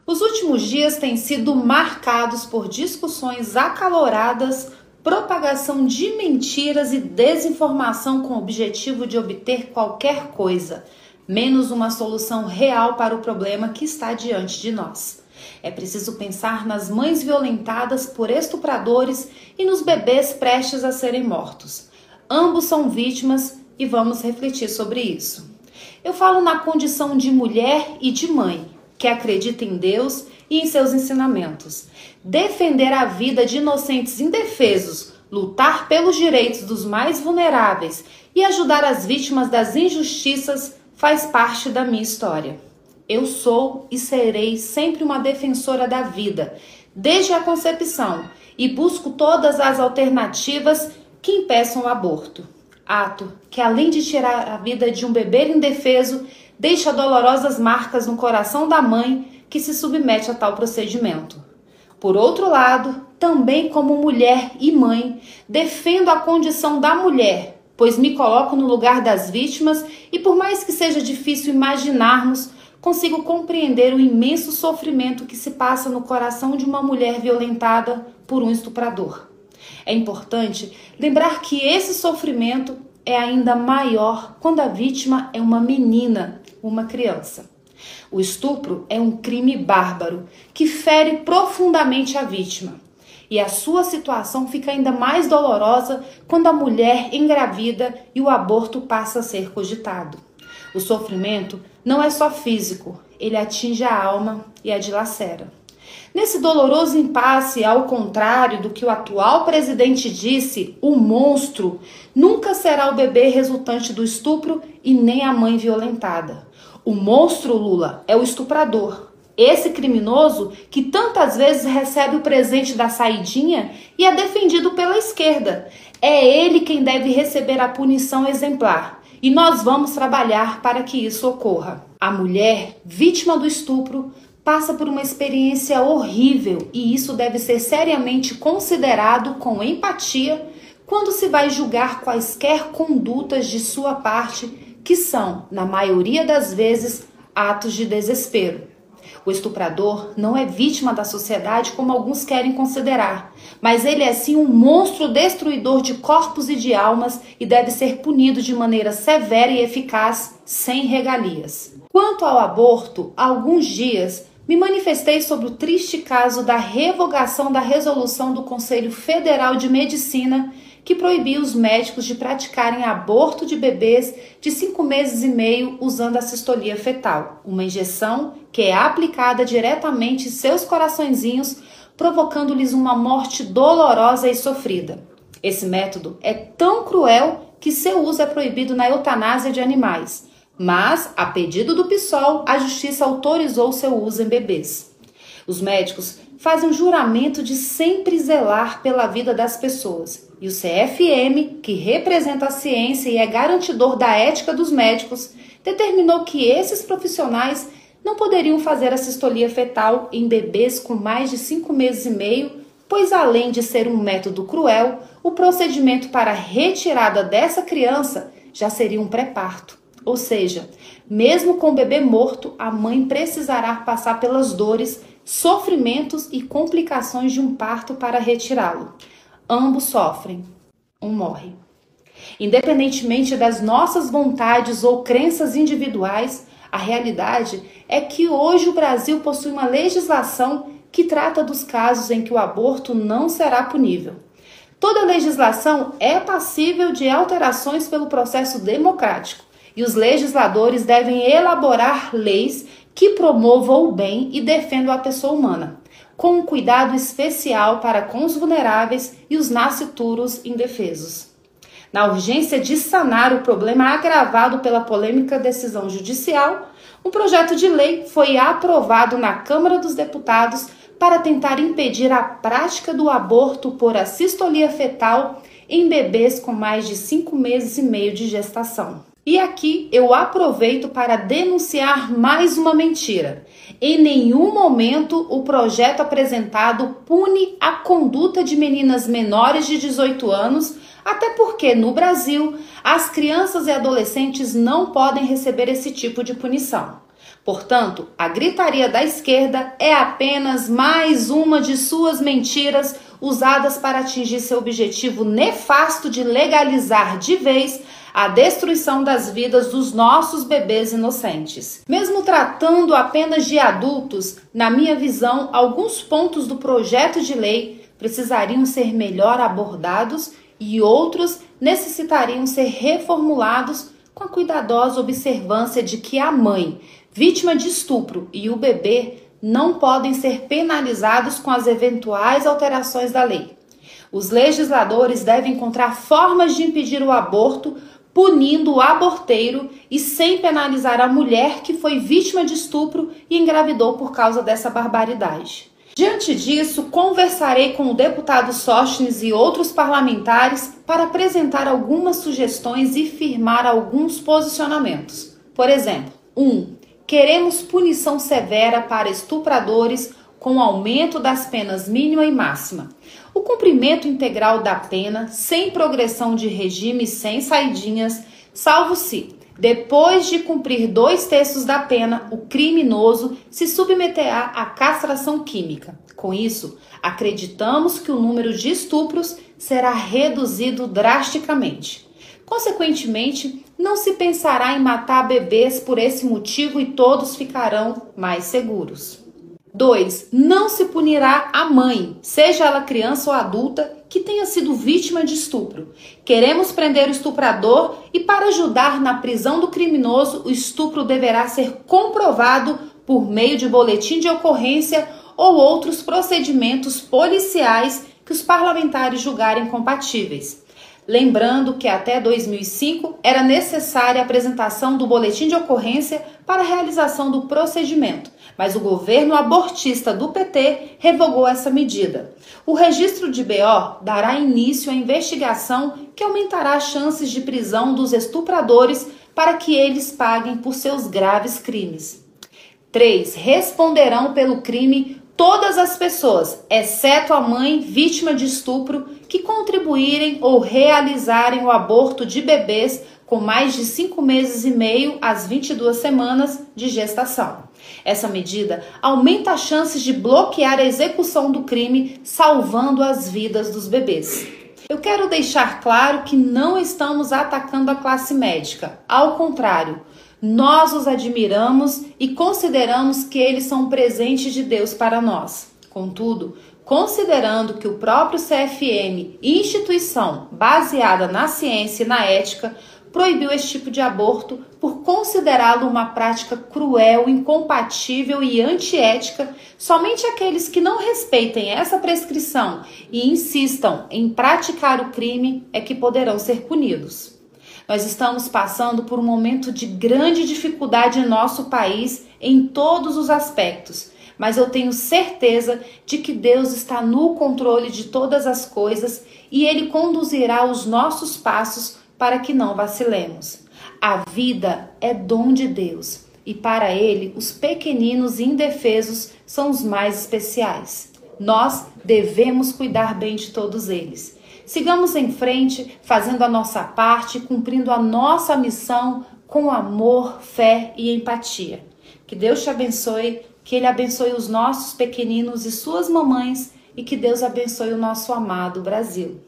Os últimos dias têm sido marcados por discussões acaloradas, propagação de mentiras e desinformação com o objetivo de obter qualquer coisa, menos uma solução real para o problema que está diante de nós. É preciso pensar nas mães violentadas por estupradores e nos bebês prestes a serem mortos. Ambos são vítimas e vamos refletir sobre isso. Eu falo na condição de mulher e de mãe, que acredita em Deus e em seus ensinamentos. Defender a vida de inocentes indefesos, lutar pelos direitos dos mais vulneráveis e ajudar as vítimas das injustiças faz parte da minha história. Eu sou e serei sempre uma defensora da vida, desde a concepção, e busco todas as alternativas que impeçam o aborto. Ato que, além de tirar a vida de um bebê indefeso, deixa dolorosas marcas no coração da mãe que se submete a tal procedimento. Por outro lado, também como mulher e mãe, defendo a condição da mulher, pois me coloco no lugar das vítimas e, por mais que seja difícil imaginarmos, consigo compreender o imenso sofrimento que se passa no coração de uma mulher violentada por um estuprador. É importante lembrar que esse sofrimento é ainda maior quando a vítima é uma menina, uma criança. O estupro é um crime bárbaro que fere profundamente a vítima. E a sua situação fica ainda mais dolorosa quando a mulher engravida e o aborto passa a ser cogitado. O sofrimento não é só físico, ele atinge a alma e a dilacera. Nesse doloroso impasse, ao contrário do que o atual presidente disse, o monstro nunca será o bebê resultante do estupro e nem a mãe violentada. O monstro, Lula, é o estuprador. Esse criminoso que tantas vezes recebe o presente da saidinha e é defendido pela esquerda. É ele quem deve receber a punição exemplar. E nós vamos trabalhar para que isso ocorra. A mulher, vítima do estupro, passa por uma experiência horrível e isso deve ser seriamente considerado com empatia quando se vai julgar quaisquer condutas de sua parte que são, na maioria das vezes, atos de desespero. O estuprador não é vítima da sociedade como alguns querem considerar, mas ele é sim um monstro destruidor de corpos e de almas e deve ser punido de maneira severa e eficaz, sem regalias. Quanto ao aborto, há alguns dias me manifestei sobre o triste caso da revogação da resolução do Conselho Federal de Medicina que proibia os médicos de praticarem aborto de bebês de 5 meses e meio usando a cistolia fetal, uma injeção que é aplicada diretamente em seus coraçõezinhos, provocando-lhes uma morte dolorosa e sofrida. Esse método é tão cruel que seu uso é proibido na eutanásia de animais, mas, a pedido do PSOL, a justiça autorizou seu uso em bebês. Os médicos fazem um juramento de sempre zelar pela vida das pessoas. E o CFM, que representa a ciência e é garantidor da ética dos médicos, determinou que esses profissionais não poderiam fazer a cistolia fetal em bebês com mais de 5 meses e meio, pois além de ser um método cruel, o procedimento para a retirada dessa criança já seria um pré-parto. Ou seja, mesmo com o bebê morto, a mãe precisará passar pelas dores, sofrimentos e complicações de um parto para retirá-lo. Ambos sofrem, um morre. Independentemente das nossas vontades ou crenças individuais, a realidade é que hoje o Brasil possui uma legislação que trata dos casos em que o aborto não será punível. Toda legislação é passível de alterações pelo processo democrático e os legisladores devem elaborar leis que promovam o bem e defendam a pessoa humana, com um cuidado especial para com os vulneráveis e os nascituros indefesos. Na urgência de sanar o problema agravado pela polêmica decisão judicial, um projeto de lei foi aprovado na Câmara dos Deputados para tentar impedir a prática do aborto por assistolia fetal em bebês com mais de 5 meses e meio de gestação. E aqui eu aproveito para denunciar mais uma mentira. Em nenhum momento o projeto apresentado pune a conduta de meninas menores de 18 anos, até porque no Brasil as crianças e adolescentes não podem receber esse tipo de punição. Portanto, a gritaria da esquerda é apenas mais uma de suas mentiras usadas para atingir seu objetivo nefasto de legalizar de vez a destruição das vidas dos nossos bebês inocentes. Mesmo tratando apenas de adultos, na minha visão, alguns pontos do projeto de lei precisariam ser melhor abordados e outros necessitariam ser reformulados com a cuidadosa observância de que a mãe, vítima de estupro, e o bebê não podem ser penalizados com as eventuais alterações da lei. Os legisladores devem encontrar formas de impedir o aborto, punindo o aborteiro e sem penalizar a mulher que foi vítima de estupro e engravidou por causa dessa barbaridade. Diante disso, conversarei com o deputado Sóstenes e outros parlamentares para apresentar algumas sugestões e firmar alguns posicionamentos. Por exemplo, 1. Queremos punição severa para estupradores com aumento das penas mínima e máxima. O cumprimento integral da pena, sem progressão de regime e sem saidinhas, salvo se, depois de cumprir 2/3 da pena, o criminoso se submeterá à castração química. Com isso, acreditamos que o número de estupros será reduzido drasticamente. Consequentemente, não se pensará em matar bebês por esse motivo e todos ficarão mais seguros. 2. Não se punirá a mãe, seja ela criança ou adulta, que tenha sido vítima de estupro. Queremos prender o estuprador e, para ajudar na prisão do criminoso, o estupro deverá ser comprovado por meio de boletim de ocorrência ou outros procedimentos policiais que os parlamentares julgarem compatíveis. Lembrando que até 2005 era necessária a apresentação do boletim de ocorrência para a realização do procedimento, mas o governo abortista do PT revogou essa medida. O registro de BO dará início à investigação que aumentará as chances de prisão dos estupradores para que eles paguem por seus graves crimes. 3. Responderão pelo crime todas as pessoas, exceto a mãe vítima de estupro, que contribuírem ou realizarem o aborto de bebês com mais de 5 meses e meio às 22 semanas de gestação. Essa medida aumenta as chances de bloquear a execução do crime, salvando as vidas dos bebês. Eu quero deixar claro que não estamos atacando a classe médica. Ao contrário, nós os admiramos e consideramos que eles são um presente de Deus para nós. Contudo, considerando que o próprio CFM, instituição baseada na ciência e na ética, proibiu esse tipo de aborto por considerá-lo uma prática cruel, incompatível e antiética, somente aqueles que não respeitem essa prescrição e insistam em praticar o crime é que poderão ser punidos. Nós estamos passando por um momento de grande dificuldade em nosso país em todos os aspectos, mas eu tenho certeza de que Deus está no controle de todas as coisas e Ele conduzirá os nossos passos para que não vacilemos. A vida é dom de Deus e para Ele os pequeninos e indefesos são os mais especiais. Nós devemos cuidar bem de todos eles. Sigamos em frente, fazendo a nossa parte, cumprindo a nossa missão com amor, fé e empatia. Que Deus te abençoe, que Ele abençoe os nossos pequeninos e suas mamães e que Deus abençoe o nosso amado Brasil.